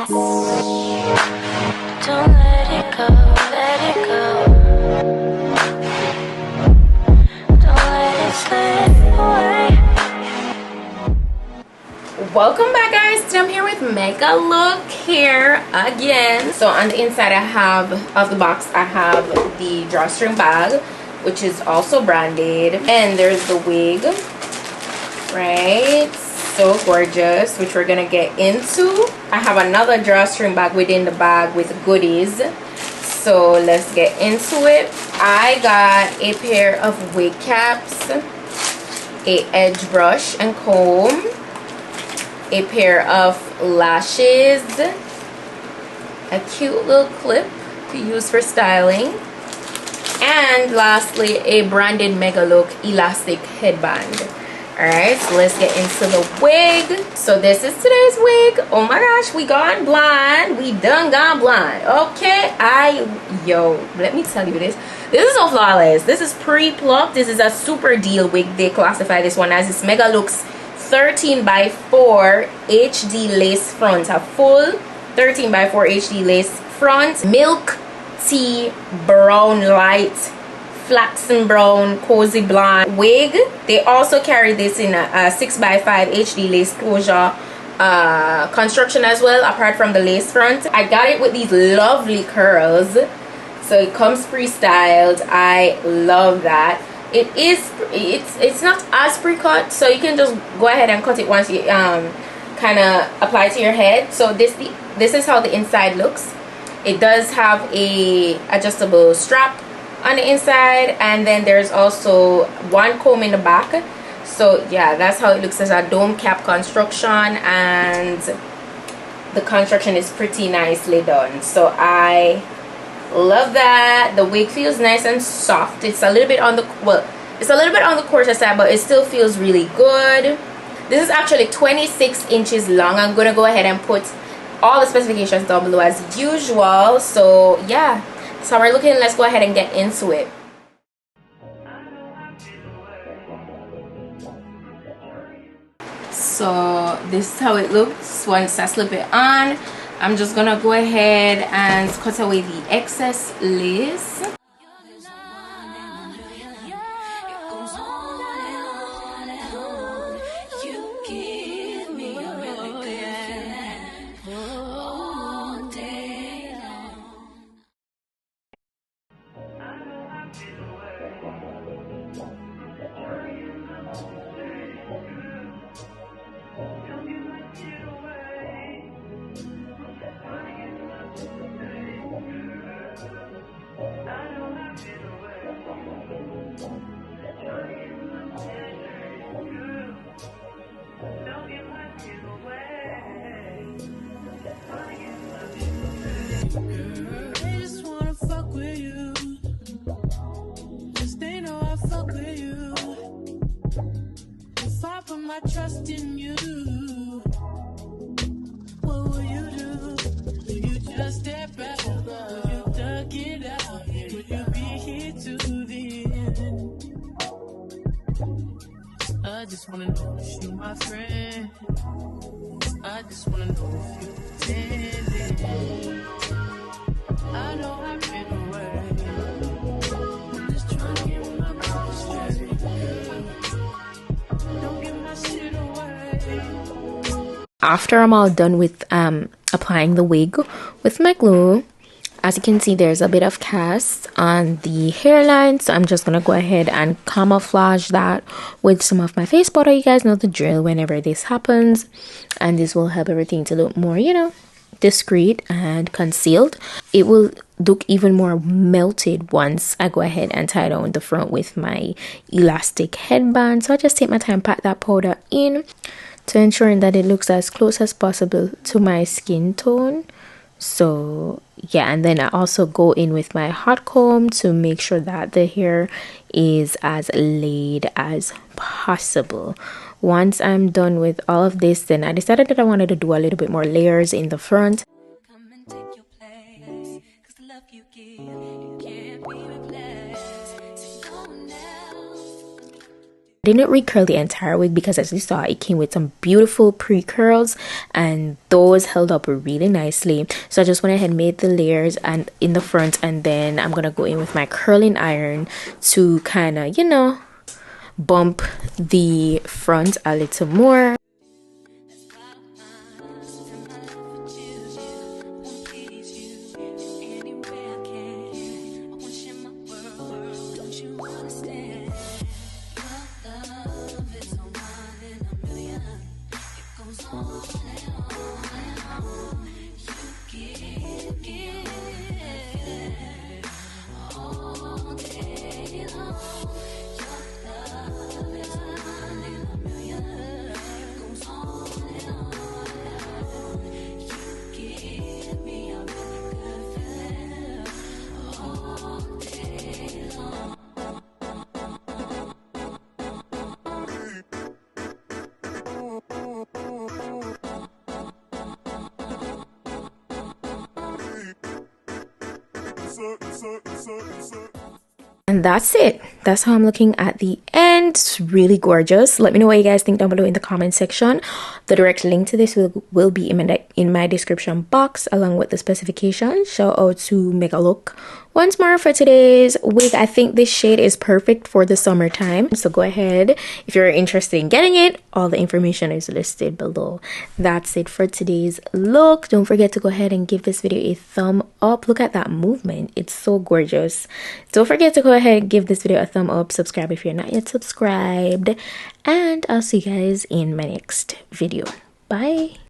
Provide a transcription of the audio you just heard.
Don't let it go, let it go. Don't let it slip away. Welcome back, guys. Today I'm here with Megalook here again. So on the inside of the box I have the drawstring bag, which is also branded, and there's the wig, right? So gorgeous, which we're gonna get into. I have another drawstring bag within the bag with goodies, so let's get into it. I got a pair of wig caps, a edge brush and comb, a pair of lashes, a cute little clip to use for styling, and lastly a branded Megalook elastic headband. Alright, so let's get into the wig. So this is today's wig. Oh my gosh, we gone blind. We done gone blind. Okay, let me tell you this. This is so flawless. This is pre-plucked. This is a super deal wig. They classify this one as it's Megalook's 13x4 HD lace front. A full 13x4 HD lace front. Milk tea brown light flaxen brown cozy blonde wig. They also carry this in a 6x5 HD lace closure construction as well, apart from the lace front. I got it with these lovely curls, so it comes pre-styled. I love that. It's not as pre-cut, so you can just go ahead and cut it once you kind of apply it to your head. So this is how the inside looks. It does have a adjustable strap on the inside, and then there's also one comb in the back. So yeah, that's how it looks as a dome cap construction, and the construction is pretty nicely done. So I love that. The wig feels nice and soft. It's a little bit on the coarser side, but it still feels really good. This is actually 26 inches long. I'm gonna go ahead and put all the specifications down below as usual. So yeah, so we're looking. Let's go ahead and get into it. So this is how it looks once I slip it on. I'm just gonna go ahead and cut away the excess lace. They just wanna fuck with you, 'cause they know I fuck with you. If I put my trust in you, what will you do? Will you just step back? Will you duck it out? Will you be here to the end? I just wanna know if you my friend. I just wanna know if you pretending. I know I've been away. I'm just trying to get my mind straight. Don't give my shit away. After I'm all done with applying the wig with my glue, as you can see, there's a bit of cast on the hairline, so I'm just gonna go ahead and camouflage that with some of my face powder. You guys know the drill whenever this happens, and this will help everything to look more, you know, discreet and concealed. It will look even more melted once I go ahead and tie down the front with my elastic headband. So I just take my time, pat that powder in to ensuring that it looks as close as possible to my skin tone. So yeah, and then I also go in with my hot comb to make sure that the hair is as laid as possible. Once I'm done with all of this, then I decided that I wanted to do a little bit more layers in the front. Come and take your place, 'cause the love you give, it can't be replaced. So no one else I didn't recurl the entire wig because, as you saw, it came with some beautiful pre-curls and those held up really nicely. So I just went ahead and made the layers and in the front, and then I'm gonna go in with my curling iron to kind of, you know, bump the front a little more. And that's it. That's how I'm looking at the end. It's really gorgeous. Let me know what you guys think down below in the comment section. The direct link to this will be in my description box along with the specifications. Shout out to Megalook once more for today's wig. I think this shade is perfect for the summertime, so go ahead if you're interested in getting it. All the information is listed below. That's it for today's look. Don't forget to go ahead and give this video a thumb up. Look at that movement, it's so gorgeous. Don't forget to go ahead and give this video a thumb up, subscribe if you're not yet subscribed, and I'll see you guys in my next video. Bye.